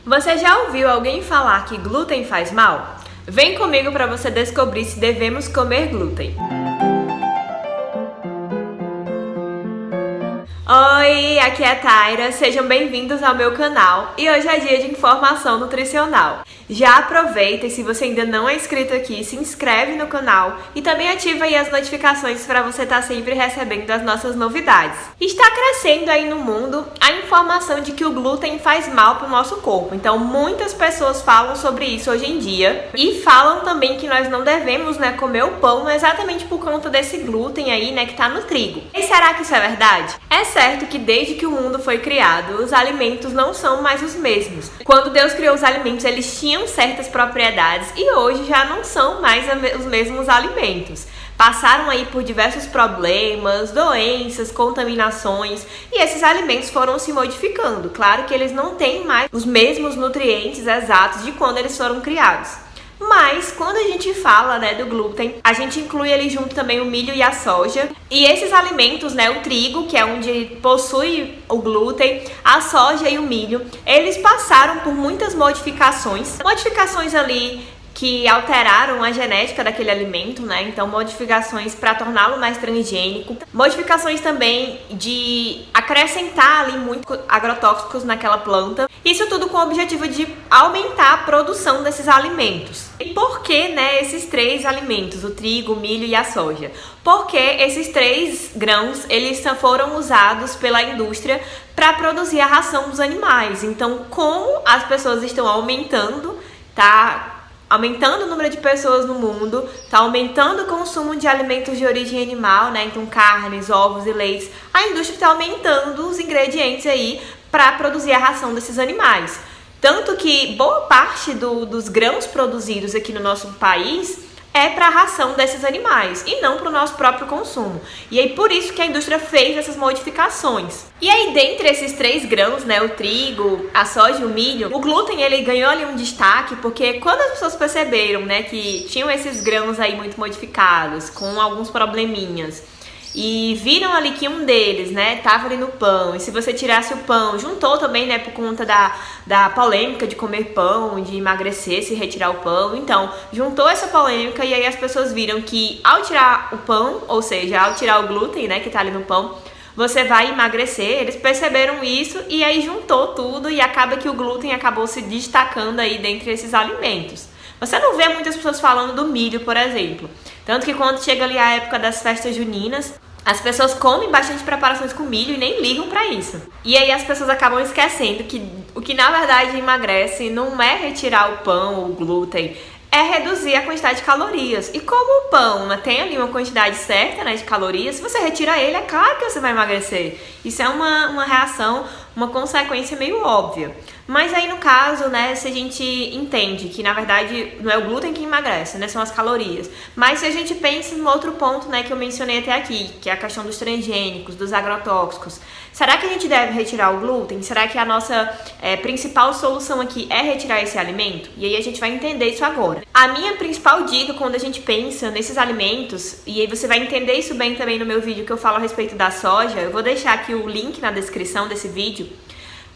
Você já ouviu alguém falar que glúten faz mal? Vem comigo para você descobrir se devemos comer glúten. Oi, aqui é a Taira, sejam bem-vindos ao meu canal e hoje é dia de informação nutricional. Já aproveita e se você ainda não é inscrito aqui, se inscreve no canal e também ativa aí as notificações para você estar sempre recebendo as nossas novidades. Está crescendo aí no mundo a informação de que o glúten faz mal para o nosso corpo, então muitas pessoas falam sobre isso hoje em dia e falam também que nós não devemos comer o pão exatamente por conta desse glúten aí que está no trigo. E será que isso é verdade? É certo que desde que o mundo foi criado, os alimentos não são mais os mesmos. Quando Deus criou os alimentos, eles tinham certas propriedades e hoje já não são mais os mesmos alimentos. Passaram aí por diversos problemas, doenças, contaminações e esses alimentos foram se modificando. Claro que eles não têm mais os mesmos nutrientes exatos de quando eles foram criados. Mas quando a gente fala do glúten, a gente inclui ali junto também o milho e a soja. E esses alimentos, o trigo, que é onde possui o glúten, a soja e o milho, eles passaram por muitas modificações. Modificações ali que alteraram a genética daquele alimento, então modificações para torná-lo mais transgênico, modificações também de acrescentar ali muitos agrotóxicos naquela planta, isso tudo com o objetivo de aumentar a produção desses alimentos. E por que, esses três alimentos, o trigo, o milho e a soja? Porque esses três grãos, eles foram usados pela indústria para produzir a ração dos animais. Então, como as pessoas estão aumentando o número de pessoas no mundo, está aumentando o consumo de alimentos de origem animal, então carnes, ovos e leites, a indústria está aumentando os ingredientes aí para produzir a ração desses animais. Tanto que boa parte dos grãos produzidos aqui no nosso país é para a ração desses animais e não para o nosso próprio consumo. E aí por isso que a indústria fez essas modificações. E aí dentre esses três grãos, o trigo, a soja e o milho, o glúten ele ganhou ali um destaque porque quando as pessoas perceberam que tinham esses grãos aí muito modificados, com alguns probleminhas, e viram ali que um deles, tava ali no pão, e se você tirasse o pão, juntou também, por conta da polêmica de comer pão, de emagrecer se retirar o pão, então, juntou essa polêmica e aí as pessoas viram que ao tirar o pão, ou seja, ao tirar o glúten, que tá ali no pão, você vai emagrecer, eles perceberam isso e aí juntou tudo e acaba que o glúten acabou se destacando aí dentre esses alimentos. Você não vê muitas pessoas falando do milho, por exemplo. Tanto que quando chega ali a época das festas juninas, as pessoas comem bastante preparações com milho e nem ligam pra isso. E aí as pessoas acabam esquecendo que o que na verdade emagrece não é retirar o pão ou o glúten, é reduzir a quantidade de calorias. E como o pão tem ali uma quantidade certa de calorias, se você retira ele, é claro que você vai emagrecer. Isso é uma reação, uma consequência meio óbvia. Mas aí no caso, se a gente entende que na verdade não é o glúten que emagrece, são as calorias. Mas se a gente pensa em outro ponto, que eu mencionei até aqui, que é a questão dos transgênicos, dos agrotóxicos. Será que a gente deve retirar o glúten? Será que a nossa principal solução aqui é retirar esse alimento? E aí a gente vai entender isso agora. A minha principal dica quando a gente pensa nesses alimentos, e aí você vai entender isso bem também no meu vídeo que eu falo a respeito da soja, eu vou deixar aqui o link na descrição desse vídeo.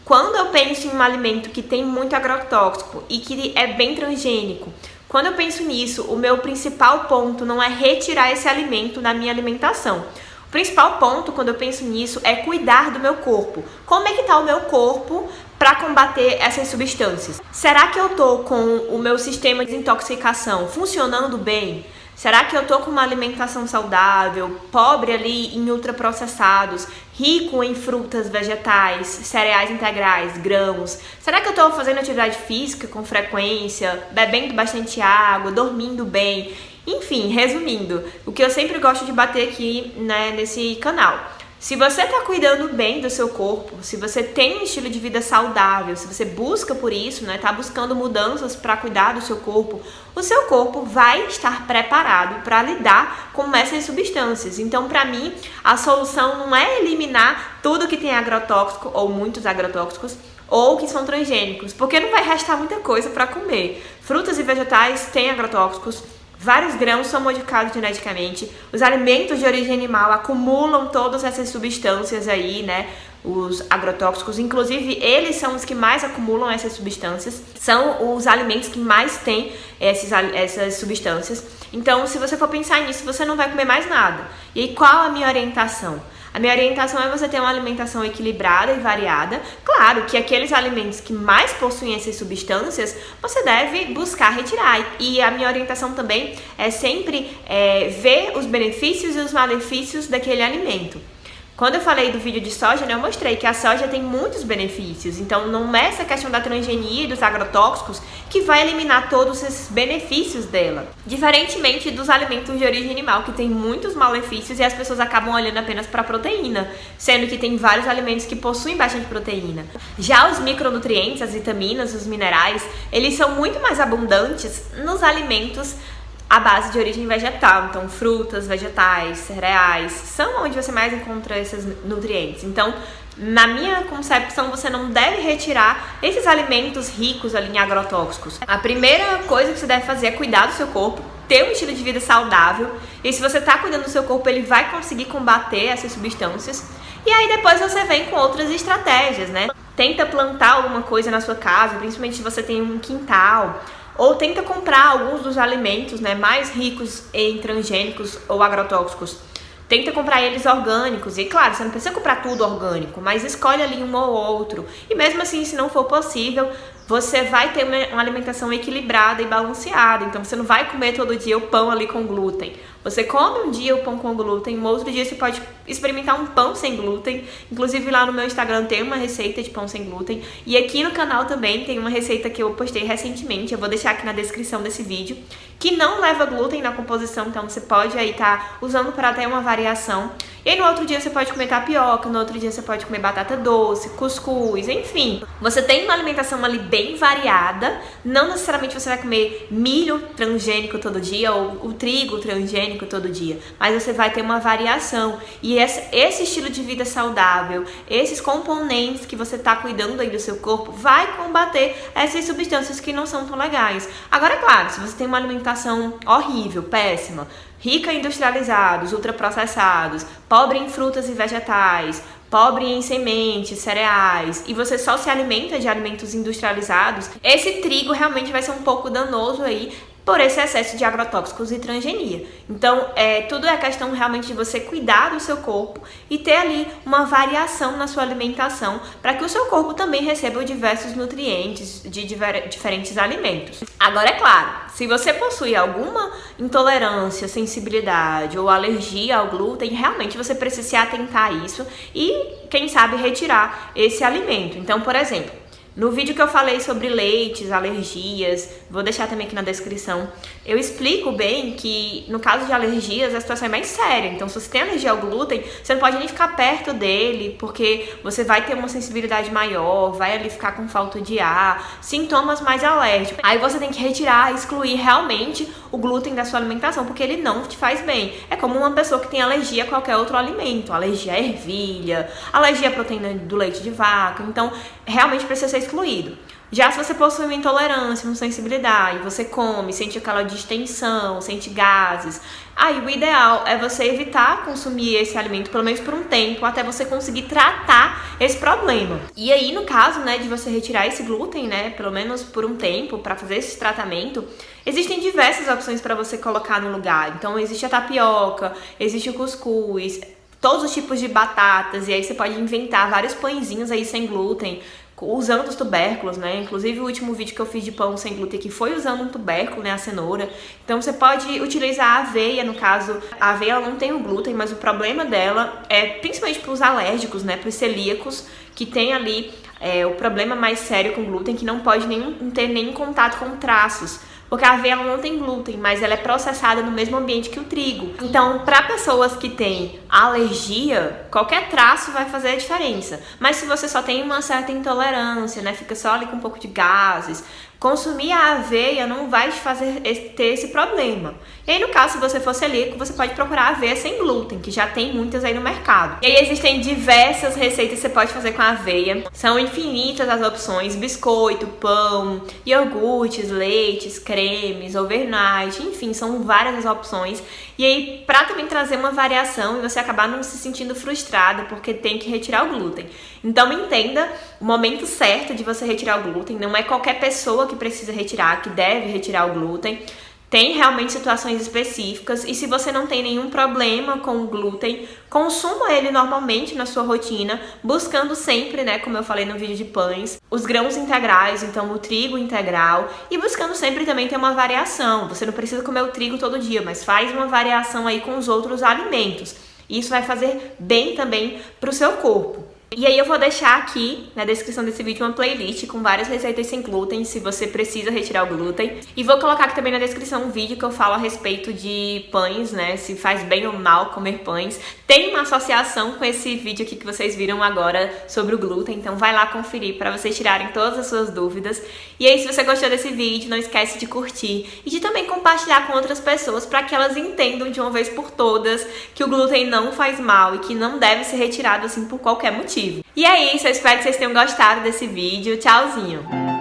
Quando eu penso em um alimento que tem muito agrotóxico e que é bem transgênico, quando eu penso nisso, o meu principal ponto não é retirar esse alimento da minha alimentação. O principal ponto, quando eu penso nisso, é cuidar do meu corpo. Como é que está o meu corpo para combater essas substâncias? Será que eu estou com o meu sistema de desintoxicação funcionando bem? Será que eu tô com uma alimentação saudável, pobre ali em ultraprocessados, rico em frutas, vegetais, cereais integrais, grãos? Será que eu tô fazendo atividade física com frequência, bebendo bastante água, dormindo bem? Enfim, resumindo, o que eu sempre gosto de bater aqui nesse canal. Se você está cuidando bem do seu corpo, se você tem um estilo de vida saudável, se você busca por isso, está buscando mudanças para cuidar do seu corpo, o seu corpo vai estar preparado para lidar com essas substâncias. Então, para mim, a solução não é eliminar tudo que tem agrotóxico ou muitos agrotóxicos ou que são transgênicos, porque não vai restar muita coisa para comer. Frutas e vegetais têm agrotóxicos. Vários grãos são modificados geneticamente, os alimentos de origem animal acumulam todas essas substâncias aí, os agrotóxicos. Inclusive, eles são os que mais acumulam essas substâncias, são os alimentos que mais têm essas substâncias. Então, se você for pensar nisso, você não vai comer mais nada. E aí, qual a minha orientação? A minha orientação é você ter uma alimentação equilibrada e variada. Claro que aqueles alimentos que mais possuem essas substâncias, você deve buscar retirar. E a minha orientação também é sempre ver os benefícios e os malefícios daquele alimento. Quando eu falei do vídeo de soja, eu mostrei que a soja tem muitos benefícios. Então, não é essa questão da transgenia e dos agrotóxicos que vai eliminar todos esses benefícios dela. Diferentemente dos alimentos de origem animal, que tem muitos malefícios e as pessoas acabam olhando apenas para a proteína, sendo que tem vários alimentos que possuem bastante proteína. Já os micronutrientes, as vitaminas, os minerais, eles são muito mais abundantes nos alimentos à base de origem vegetal. Então, frutas, vegetais, cereais, são onde você mais encontra esses nutrientes. Então, na minha concepção, você não deve retirar esses alimentos ricos ali em agrotóxicos. A primeira coisa que você deve fazer é cuidar do seu corpo, ter um estilo de vida saudável. E se você está cuidando do seu corpo, ele vai conseguir combater essas substâncias. E aí depois você vem com outras estratégias, né? Tenta plantar alguma coisa na sua casa, principalmente se você tem um quintal. Ou tenta comprar alguns dos alimentos, né, mais ricos em transgênicos ou agrotóxicos. Tenta comprar eles orgânicos. E claro, você não precisa comprar tudo orgânico, mas escolhe ali um ou outro. E mesmo assim, se não for possível, você vai ter uma alimentação equilibrada e balanceada. Então você não vai comer todo dia o pão ali com glúten. Você come um dia o pão com glúten, no outro dia você pode experimentar um pão sem glúten. Inclusive lá no meu Instagram tem uma receita de pão sem glúten. E aqui no canal também tem uma receita que eu postei recentemente, eu vou deixar aqui na descrição desse vídeo, que não leva glúten na composição, então você pode aí estar usando para ter uma variação. E aí no outro dia você pode comer tapioca, no outro dia você pode comer batata doce, cuscuz, enfim. Você tem uma alimentação ali bem variada, não necessariamente você vai comer milho transgênico todo dia ou o trigo transgênico todo dia, mas você vai ter uma variação. E esse estilo de vida saudável, esses componentes que você está cuidando aí do seu corpo, vai combater essas substâncias que não são tão legais. Agora, é claro, se você tem uma alimentação horrível, péssima, rica em industrializados, ultraprocessados, pobre em frutas e vegetais, pobre em sementes, cereais, e você só se alimenta de alimentos industrializados, esse trigo realmente vai ser um pouco danoso aí por esse excesso de agrotóxicos e transgenia. Então, tudo é questão realmente de você cuidar do seu corpo e ter ali uma variação na sua alimentação para que o seu corpo também receba diversos nutrientes de diferentes alimentos. Agora, é claro, se você possui alguma intolerância, sensibilidade ou alergia ao glúten, realmente você precisa se atentar a isso e, quem sabe, retirar esse alimento. Então, por exemplo, no vídeo que eu falei sobre leites, alergias, vou deixar também aqui na descrição, eu explico bem que no caso de alergias a situação é mais séria. Então, se você tem alergia ao glúten, você não pode nem ficar perto dele, porque você vai ter uma sensibilidade maior, vai ali ficar com falta de ar, sintomas mais alérgicos. Aí você tem que retirar, excluir realmente o glúten da sua alimentação, porque ele não te faz bem. É como uma pessoa que tem alergia a qualquer outro alimento, alergia à ervilha, alergia à proteína do leite de vaca. Então, realmente precisa ser excluído. Já se você possui uma intolerância, uma sensibilidade, você come, sente aquela distensão, sente gases, aí o ideal é você evitar consumir esse alimento pelo menos por um tempo, até você conseguir tratar esse problema. E aí, no caso, né, de você retirar esse glúten, né, pelo menos por um tempo, para fazer esse tratamento, existem diversas opções para você colocar no lugar. Então, existe a tapioca, existe o cuscuz, todos os tipos de batatas, e aí você pode inventar vários pãezinhos aí sem glúten, usando os tubérculos, né? Inclusive o último vídeo que eu fiz de pão sem glúten aqui foi usando um tubérculo, né? A cenoura. Então você pode utilizar a aveia, no caso, a aveia ela não tem o glúten, mas o problema dela é principalmente para os alérgicos, né? Para os celíacos, que tem ali o problema mais sério com o glúten, que não pode ter nenhum contato com traços. Porque a aveia ela não tem glúten, mas ela é processada no mesmo ambiente que o trigo. Então, para pessoas que têm alergia, qualquer traço vai fazer a diferença. Mas se você só tem uma certa intolerância, né, fica só ali com um pouco de gases, consumir a aveia não vai te fazer ter esse problema. E aí, no caso, se você for celíaco, você pode procurar aveia sem glúten, que já tem muitas aí no mercado. E aí existem diversas receitas que você pode fazer com a aveia. São infinitas as opções: biscoito, pão, iogurtes, leites, cremes, overnight, enfim, são várias as opções. E aí, pra também trazer uma variação e você acabar não se sentindo frustrada porque tem que retirar o glúten. Então, entenda o momento certo de você retirar o glúten. Não é qualquer pessoa que precisa retirar, que deve retirar o glúten. Tem realmente situações específicas, e se você não tem nenhum problema com o glúten, consuma ele normalmente na sua rotina, buscando sempre, né, como eu falei no vídeo de pães, os grãos integrais, então o trigo integral, e buscando sempre também ter uma variação. Você não precisa comer o trigo todo dia, mas faz uma variação aí com os outros alimentos. Isso vai fazer bem também para o seu corpo. E aí eu vou deixar aqui na descrição desse vídeo uma playlist com várias receitas sem glúten, se você precisa retirar o glúten. E vou colocar aqui também na descrição um vídeo que eu falo a respeito de pães, né, se faz bem ou mal comer pães. Tem uma associação com esse vídeo aqui que vocês viram agora sobre o glúten, então vai lá conferir para vocês tirarem todas as suas dúvidas. E aí, se você gostou desse vídeo, não esquece de curtir e de também compartilhar com outras pessoas para que elas entendam de uma vez por todas que o glúten não faz mal e que não deve ser retirado assim por qualquer motivo. E é isso, eu espero que vocês tenham gostado desse vídeo. Tchauzinho!